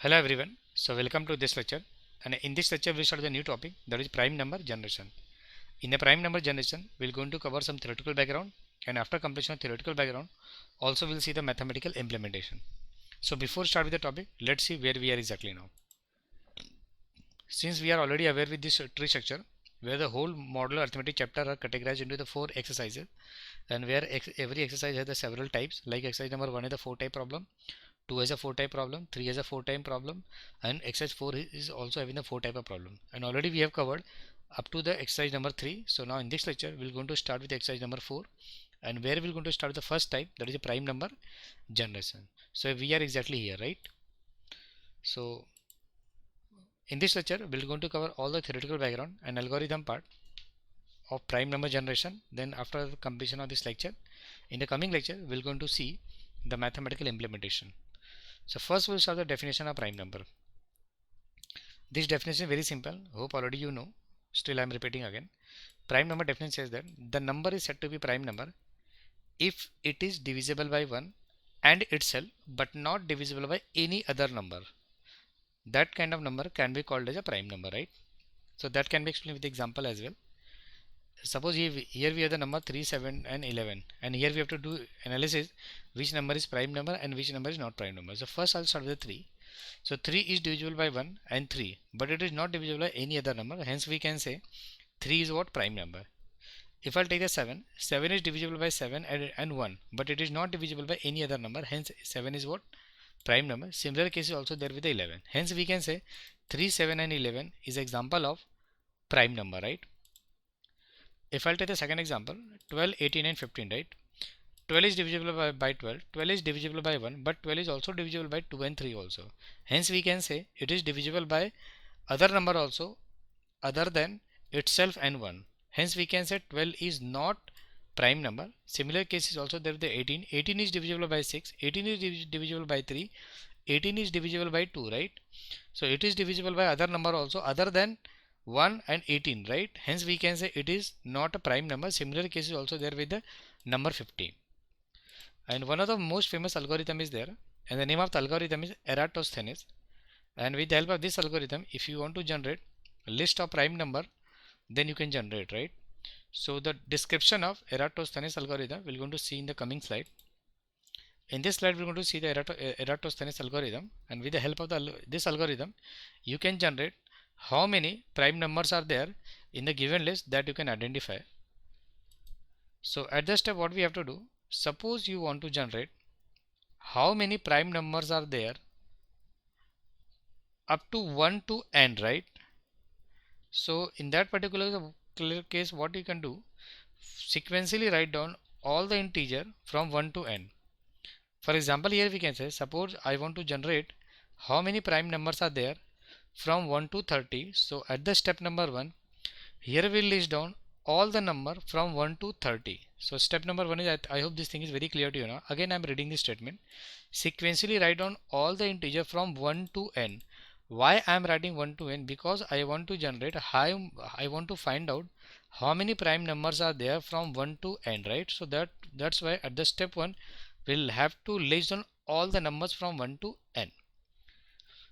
Hello everyone. So welcome to this lecture, and in this lecture we start the new topic, that is prime number generation. In the prime number generation we're going to cover some theoretical background, and after completion of theoretical background also we'll see the mathematical implementation. So before start with the topic, let's see where we are exactly now. Since we are already aware with this tree structure, where the whole modular arithmetic chapter are categorized into the 4 exercises, and where every exercise has the several types, like exercise number 1 is the 4 type problem, 2 has a 4 type problem, 3 has a 4 type problem, and exercise 4 is also having the 4 type of problem. And already we have covered up to the exercise number 3. So now in this lecture we're going to start with exercise number 4, and where we're going to start with the first type, that is a prime number generation. So we are exactly here, right? So in this lecture we're going to cover all the theoretical background and algorithm part of prime number generation. Then after the completion of this lecture, in the coming lecture we're going to see the mathematical implementation. So first we'll start the definition of prime number. This definition is very simple. Hope already you know. Still I am repeating again. Prime number definition says that the number is said to be prime number if it is divisible by 1 and itself but not divisible by any other number. That kind of number can be called as a prime number, right? So that can be explained with example as well. Suppose here we have the number 3, 7 and 11, and here we have to do analysis which number is prime number and which number is not prime number. So first I'll start with 3. So 3 is divisible by 1 and 3, but it is not divisible by any other number. Hence we can say 3 is what? Prime number. If I'll take the 7, 7 is divisible by 7 and 1, but it is not divisible by any other number. Hence 7 is what? Prime number. Similar case is also there with the 11. Hence we can say 3, 7 and 11 is example of prime number, right? If I'll take the second example, 12, 18 and 15, right? 12 is divisible by 12, 12 is divisible by 1, but 12 is also divisible by 2 and 3 also. Hence we can say it is divisible by other number also other than itself and 1. Hence we can say 12 is not prime number. Similar case is also there with the 18. 18 is divisible by 6, 18 is divisible by 3, 18 is divisible by 2, right? So it is divisible by other number also other than 1 and 18, right? Hence we can say it is not a prime number. Similar case is also there with the number 15. And one of the most famous algorithm is there, and the name of the algorithm is Eratosthenes. And with the help of this algorithm, if you want to generate a list of prime number, then you can generate, right? So the description of Eratosthenes algorithm we're going to see in the coming slide. In this slide we're going to see the Eratosthenes algorithm, and with the help of this algorithm you can generate how many prime numbers are there in the given list that you can identify. So at this step what we have to do, suppose you want to generate how many prime numbers are there up to 1 to n, right? So in that particular case what you can do, sequentially write down all the integer from 1 to n. For example, here we can say, suppose I want to generate how many prime numbers are there from 1 to 30. So at the step number 1, here we'll list down all the number from 1 to 30. So step number 1 is, I hope this thing is very clear to you now. Again I'm reading this statement. Sequentially write down all the integer from 1 to n. Why I am writing 1 to n? Because I want to generate I want to find out how many prime numbers are there from 1 to n, right? So that's why at the step 1 we'll have to list down all the numbers from 1 to n.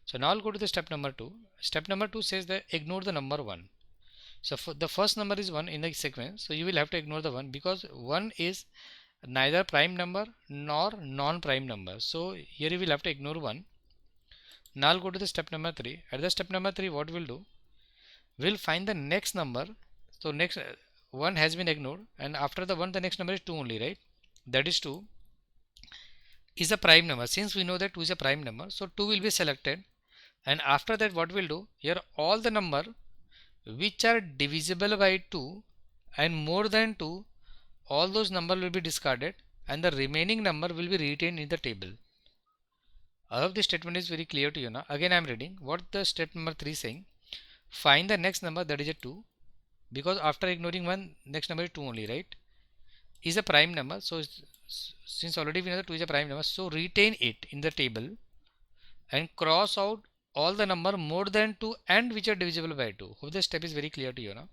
So now I'll go to the step number 2. Step number 2 says that ignore the number 1. So for the first number is 1 in the sequence, so you will have to ignore the 1 because 1 is neither prime number nor non-prime number. So here you will have to ignore 1. Now I'll go to the step number 3. At the step number 3 what we'll do, we'll find the next number. So next 1 has been ignored, and after the 1 the next number is 2 only, right? That is 2 is a prime number. Since we know that 2 is a prime number, so 2 will be selected, and after that what we'll do, here all the number which are divisible by 2 and more than 2, all those numbers will be discarded and the remaining number will be retained in the table. I hope this statement is very clear to you now. Again I am reading what the step number 3 is saying. Find the next number, that is a 2, because after ignoring 1 next number is 2 only, right? Is a prime number. So since already we know that 2 is a prime number, so retain it in the table and cross out all the number more than 2 and which are divisible by 2. Hope this step is very clear to you now.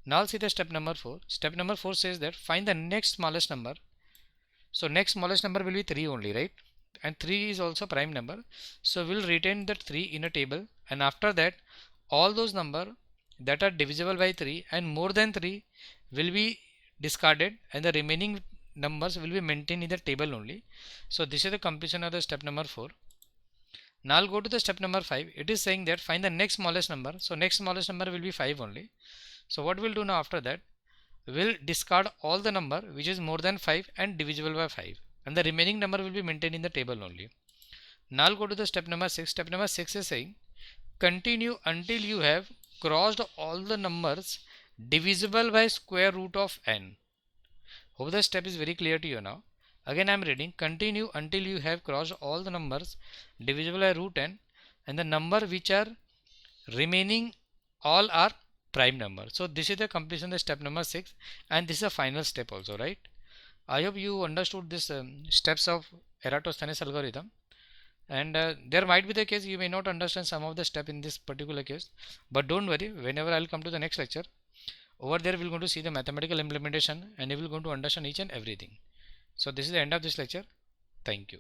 Now see the step number 4. Step number 4 says that find the next smallest number. So next smallest number will be 3 only, right? and 3 is also prime number. So we'll retain that 3 in a table, and after that all those number that are divisible by 3 and more than 3 will be discarded, and the remaining numbers will be maintained in the table only. So this is the completion of the step number 4. Now I'll go to the step number 5. It is saying that find the next smallest number. So next smallest number will be 5 only. So what we'll do now after that, we'll discard all the number which is more than 5 and divisible by 5, and the remaining number will be maintained in the table only. Now I'll go to the step number 6. Step number 6 is saying continue until you have crossed all the numbers divisible by square root of n. Hope the step is very clear to you now. Again I am reading, continue until you have crossed all the numbers divisible by root n, and the number which are remaining all are prime number. So this is the completion of step number 6, and this is a final step also, right? I hope you understood this steps of Eratosthenes algorithm, and there might be the case you may not understand some of the step in this particular case, but don't worry, whenever I'll come to the next lecture, over there we're going to see the mathematical implementation and you will going to understand each and everything. So this is the end of this lecture. Thank you.